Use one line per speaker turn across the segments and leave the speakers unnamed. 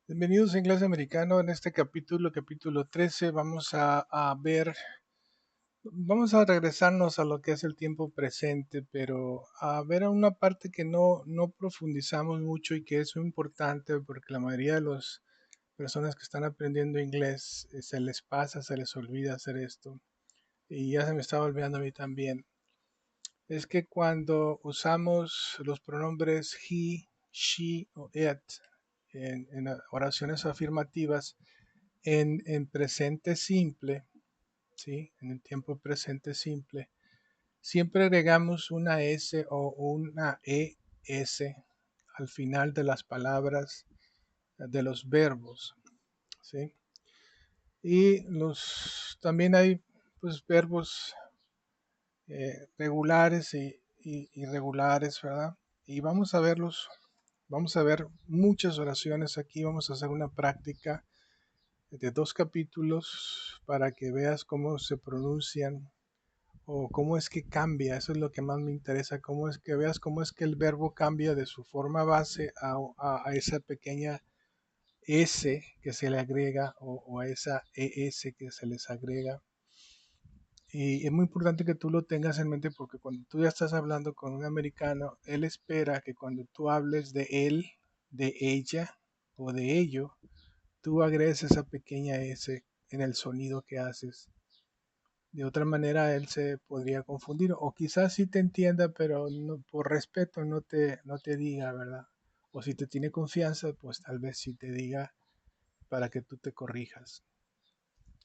Bienvenidos a Inglés Americano. En este capítulo 13, vamos a regresarnos a lo que es el tiempo presente, pero a ver a una parte que no profundizamos mucho y que es muy importante porque la mayoría de las personas que están aprendiendo inglés se les pasa, se les olvida hacer esto. Y ya se me estaba olvidando a mí también. Es que cuando usamos los pronombres he, she o it en oraciones afirmativas, en presente simple, ¿sí? En el tiempo presente simple, siempre agregamos una S o una ES al final de las palabras de los verbos, ¿sí? Y también hay pues verbos regulares y irregulares, ¿verdad? Y vamos a ver muchas oraciones aquí, vamos a hacer una práctica de 2 capítulos para que veas cómo se pronuncian o cómo es que cambia. Eso es lo que más me interesa, cómo es que veas cómo es que el verbo cambia de su forma base a esa pequeña S que se le agrega o a esa ES que se les agrega. Y es muy importante que tú lo tengas en mente porque cuando tú ya estás hablando con un americano, él espera que cuando tú hables de él, de ella o de ello, tú agregues esa pequeña S en el sonido que haces. De otra manera, él se podría confundir o quizás sí te entienda, pero por respeto no te diga, ¿verdad? O si te tiene confianza, pues tal vez sí te diga para que tú te corrijas.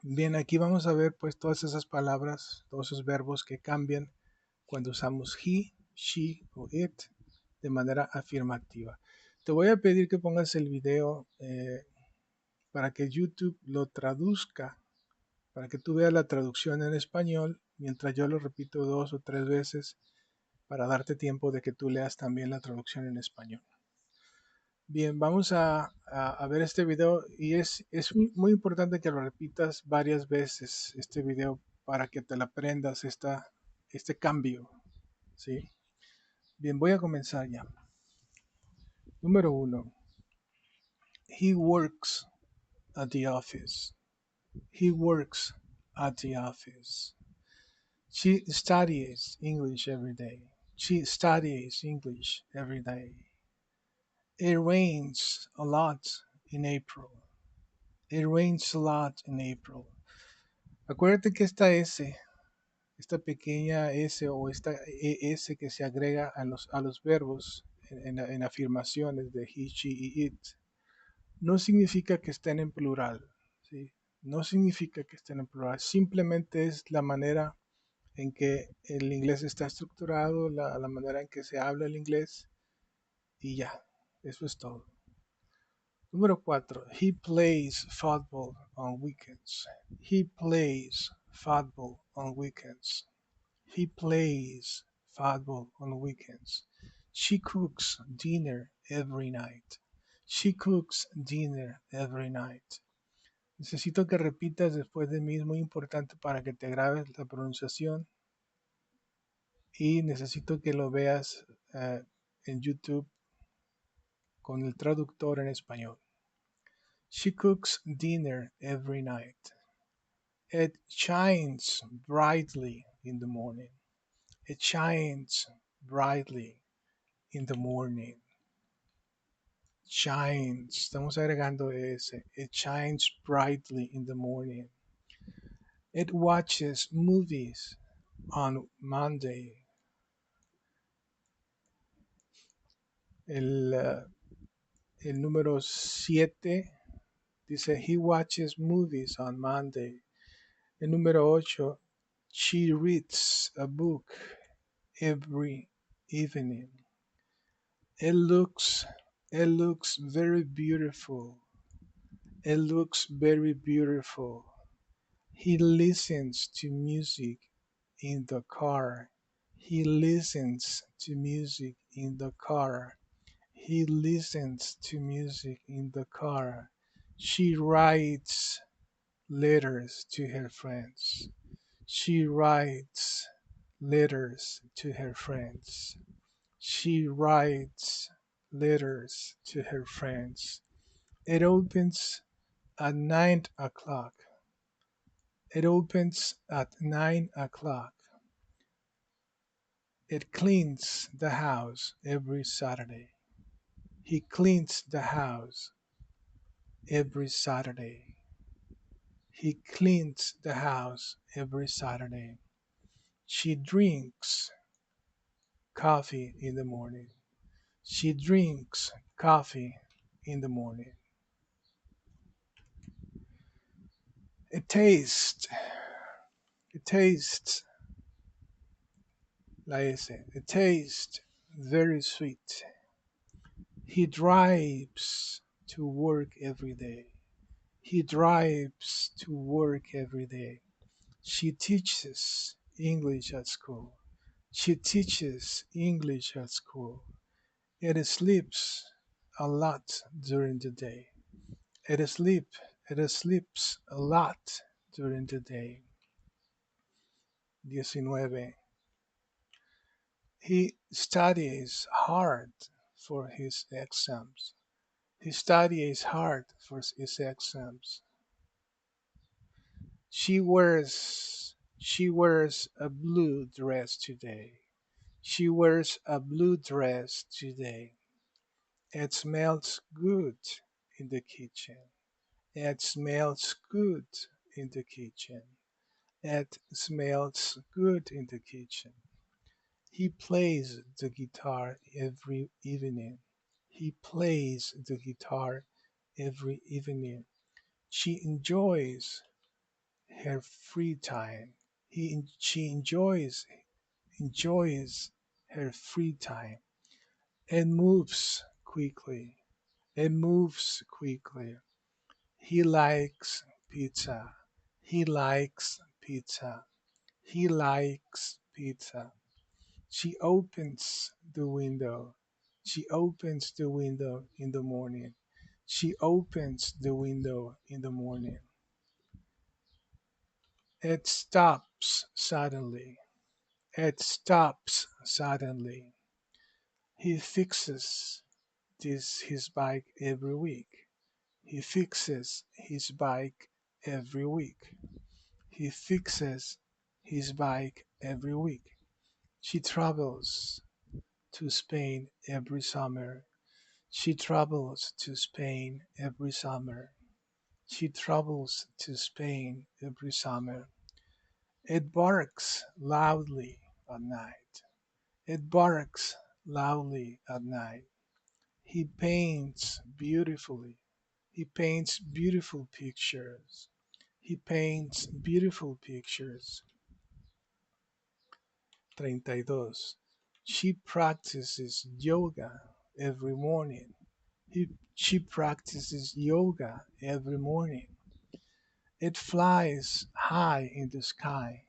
Bien, aquí vamos a ver pues todas esas palabras, todos esos verbos que cambian cuando usamos he, she o it de manera afirmativa. Te voy a pedir que pongas el video para que YouTube lo traduzca, para que tú veas la traducción en español, mientras yo lo repito 2 o 3 veces para darte tiempo de que tú leas también la traducción en español. Bien, vamos a ver este video y es muy importante que lo repitas varias veces este video para que te la aprendas este cambio, ¿sí? Bien, voy a comenzar ya. Número 1. He works at the office. He works at the office. She studies English every day. She studies English every day. It rains a lot in April. It rains a lot in April. Acuérdate que esta pequeña S o esta ES que se agrega a los verbos en afirmaciones de he, she y it, no significa que estén en plural, ¿sí? No significa que estén en plural, simplemente es la manera en que el inglés está estructurado, la manera en que se habla el inglés y ya, eso es todo. Número 4. He plays football on weekends. He plays football on weekends. He plays football on weekends. She cooks dinner every night. She cooks dinner every night. Necesito que repitas después de mí, es muy importante para que te grabes la pronunciación y necesito que lo veas en YouTube con el traductor en español. She cooks dinner every night. It shines brightly in the morning. It shines brightly in the morning. Shines. Estamos agregando ese. It shines brightly in the morning. It watches movies on Monday. El número 7 dice, he watches movies on Monday. El número 8, she reads a book every evening. It looks, it looks very beautiful. It looks very beautiful. He listens to music in the car. He listens to music in the car. He listens to music in the car. She writes letters to her friends. She writes letters to her friends. She writes letters to her friends. It opens at 9 o'clock. It opens at 9 o'clock. It cleans the house every Saturday. He cleans the house every Saturday. He cleans the house every Saturday. She drinks coffee in the morning. She drinks coffee in the morning. It tastes, it tastes, la S, it tastes very sweet. He drives to work every day. He drives to work every day. She teaches English at school. She teaches English at school. It sleeps a lot during the day. It sleep it sleeps a lot during the day. 19. He studies hard for his exams. He studies hard for his exams. She wears a blue dress today. She wears a blue dress today. It smells good in the kitchen. It smells good in the kitchen. It smells good in the kitchen. He plays the guitar every evening. He plays the guitar every evening. She her free time. She enjoys her free time. It moves quickly. It moves quickly. He likes pizza. He likes pizza. He likes pizza. She opens the window. She opens the window in the morning. She opens the window in the morning. It stops suddenly. It stops suddenly. He fixes his bike every week. He fixes his bike every week. He fixes his bike every week. She travels to Spain every summer. She travels to Spain every summer. She travels to Spain every summer. It barks loudly at night. It barks loudly at night. He paints beautifully. He paints beautiful pictures. He paints beautiful pictures. 32. She practices yoga every morning. She practices yoga every morning. It flies high in the sky.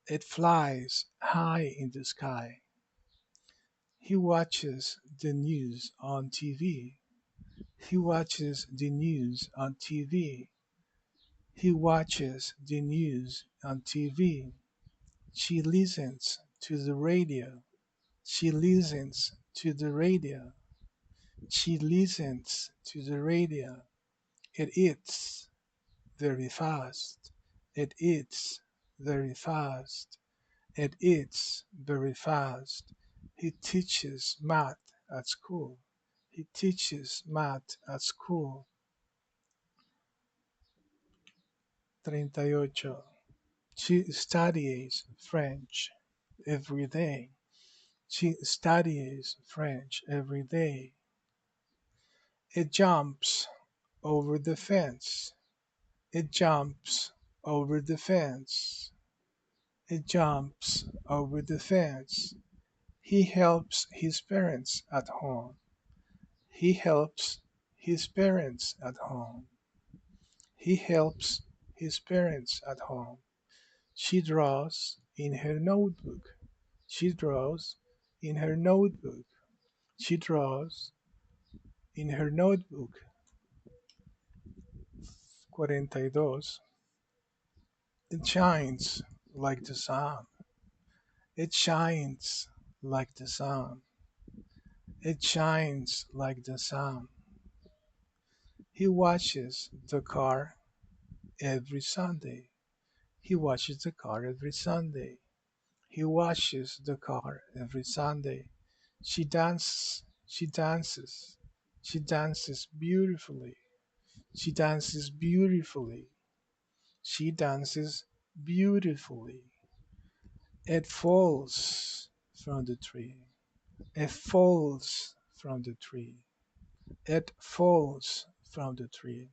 It flies high in the sky. He watches the news on TV. He watches the news on TV. He watches the news on TV. She listens to the radio. She listens to the radio. She listens to the radio. It eats very fast. It eats very fast. It eats very fast. He teaches math at school. He teaches math at school. 38. She studies French every day. She studies French every day. It jumps over the fence. It jumps over the fence. It jumps over the fence. He helps his parents at home. He helps his parents at home. He helps his parents at home. She draws in her notebook. She draws in her notebook. She draws in her notebook. 42. It shines like the sun. It shines like the sun. It shines like the sun. He washes the car every Sunday. He washes the car every Sunday. He washes the car every Sunday. She dances. She dances. She dances beautifully. She dances beautifully. She dances beautifully. It falls from the tree. It falls from the tree. It falls from the tree.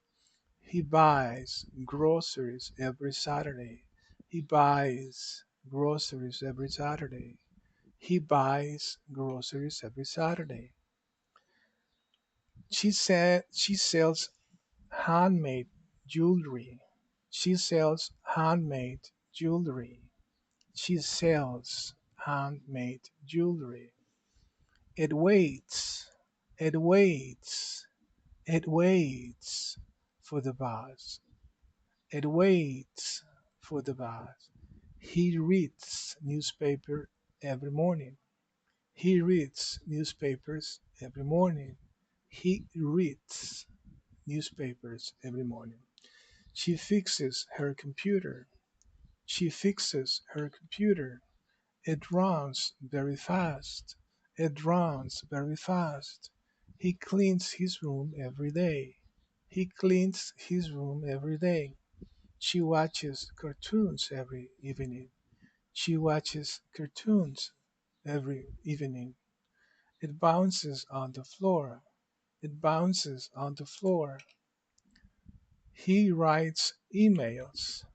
He buys groceries every Saturday. He buys groceries every Saturday. He buys groceries every Saturday. She sells handmade jewelry. She sells handmade jewelry. She sells handmade jewelry. It waits. It waits. It waits for the bus. It waits for the bus. He reads newspaper every morning. He reads newspapers every morning. He reads newspapers every morning. She fixes her computer. She fixes her computer. It runs very fast. It runs very fast. He cleans his room every day. He cleans his room every day. She watches cartoons every evening. She watches cartoons every evening. It bounces on the floor. It bounces on the floor. He writes emails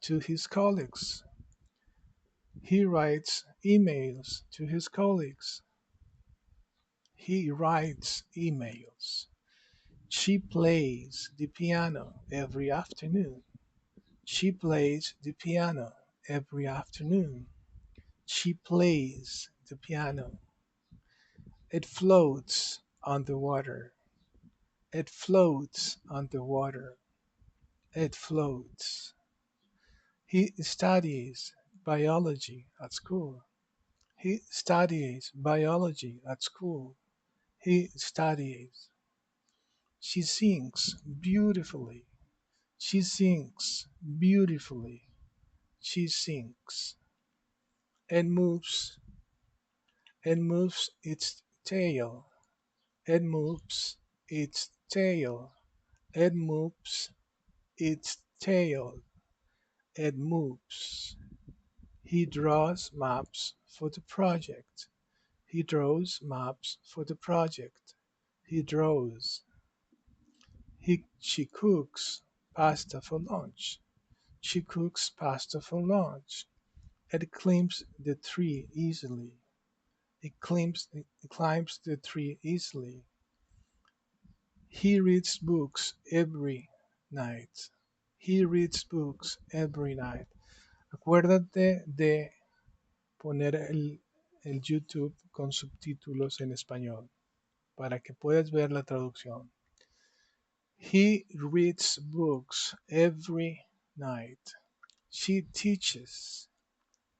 to his colleagues. He writes emails to his colleagues. He writes emails. She plays the piano every afternoon. She plays the piano every afternoon. She plays the piano. It floats on the water. It floats on the water. It floats. He studies biology at school. He studies biology at school. He studies. She sings beautifully. She sings beautifully. She sings. It moves. It moves its tail. It moves its tail. It moves its tail. It moves. He draws maps for the project. He draws maps for the project. He draws. She cooks pasta for lunch. She cooks pasta for lunch. It climbs the tree easily. It climbs the tree easily. He reads books every night. He reads books every night. Acuérdate de poner el YouTube con subtítulos en español para que puedas ver la traducción. He reads books every night. She teaches.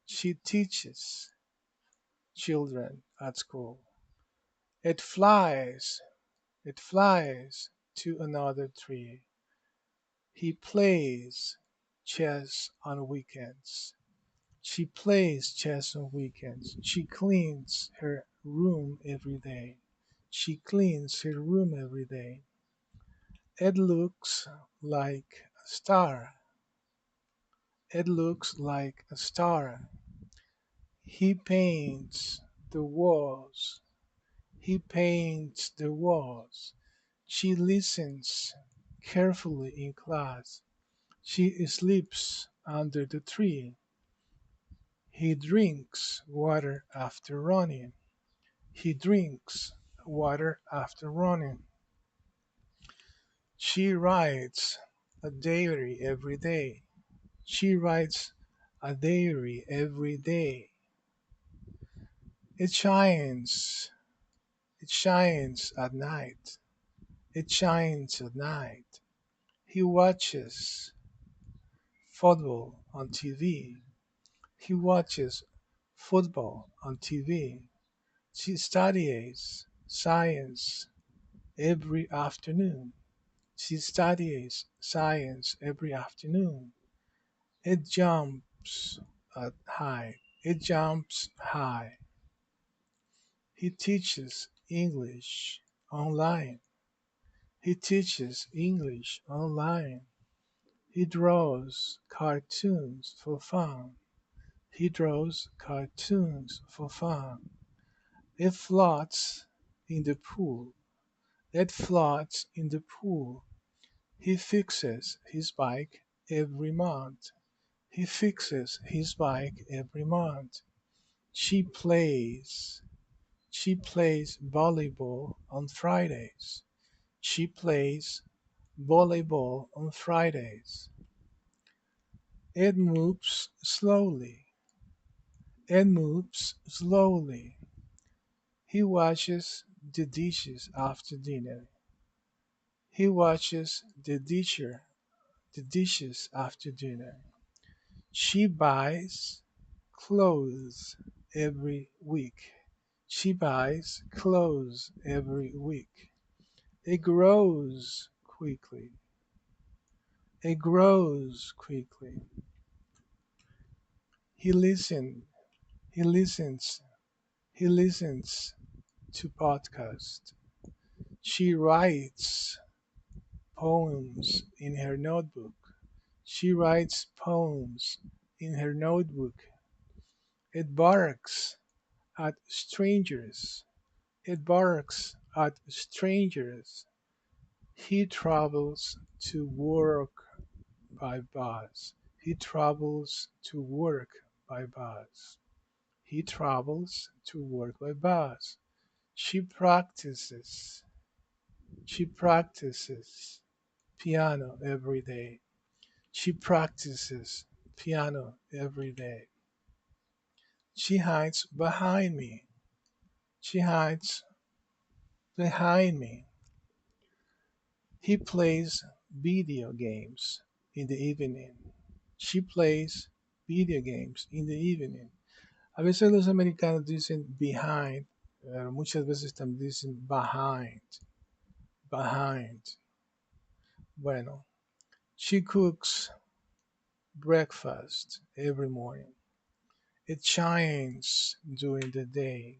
She teaches children at school. It flies. It flies to another tree. He plays chess on weekends. She plays chess on weekends. She cleans her room every day. She cleans her room every day. It looks like a star. It looks like a star. He paints the walls. He paints the walls. She listens carefully in class. She sleeps under the tree. He drinks water after running. He drinks water after running. She writes a diary every day. She writes a diary every day. It shines. It shines at night. It shines at night. He watches football on TV. He watches football on TV. She studies science every afternoon. She studies science every afternoon. It jumps high. It jumps high. He teaches English online. He teaches English online. He draws cartoons for fun. He draws cartoons for fun. It floats in the pool. It floats in the pool. He fixes his bike every month. He fixes his bike every month. She plays. She plays volleyball on Fridays. She plays volleyball on Fridays. It moves slowly. It moves slowly. He washes the dishes after dinner. He washes the dishes after dinner. She buys clothes every week. She buys clothes every week. It grows quickly. It grows quickly. He listens. He listens. He listens to podcasts. She writes poems in her notebook. She writes poems in her notebook. It barks at strangers. It barks at strangers. He travels to work by bus. He travels to work by bus. He travels to work by bus. She practices. She practices piano every day. She practices piano every day. She hides behind me. She hides behind me. He plays video games in the evening. She plays video games in the evening. A veces los americanos dicen behind, pero muchas veces también dicen behind. Behind. Bueno, she cooks breakfast every morning. It shines during the day.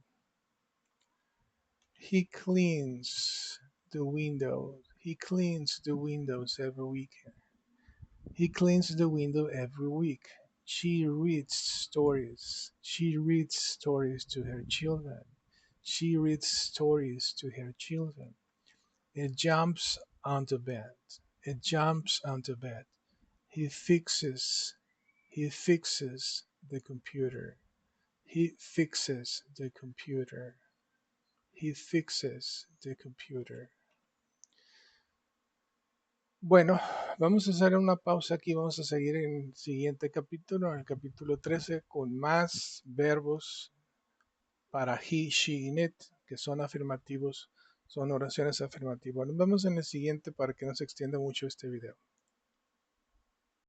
He cleans the windows. He cleans the windows every weekend. He cleans the window every week. She reads stories. She reads stories to her children. She reads stories to her children. It jumps on the bed. It jumps on the bed. He fixes. He fixes the computer. He fixes the computer. He fixes the computer. Bueno, vamos a hacer una pausa aquí. Vamos a seguir en el siguiente capítulo, en el capítulo 13, con más verbos para he, she y it, que son afirmativos, son oraciones afirmativas. Nos vemos en el siguiente para que no se extienda mucho este video.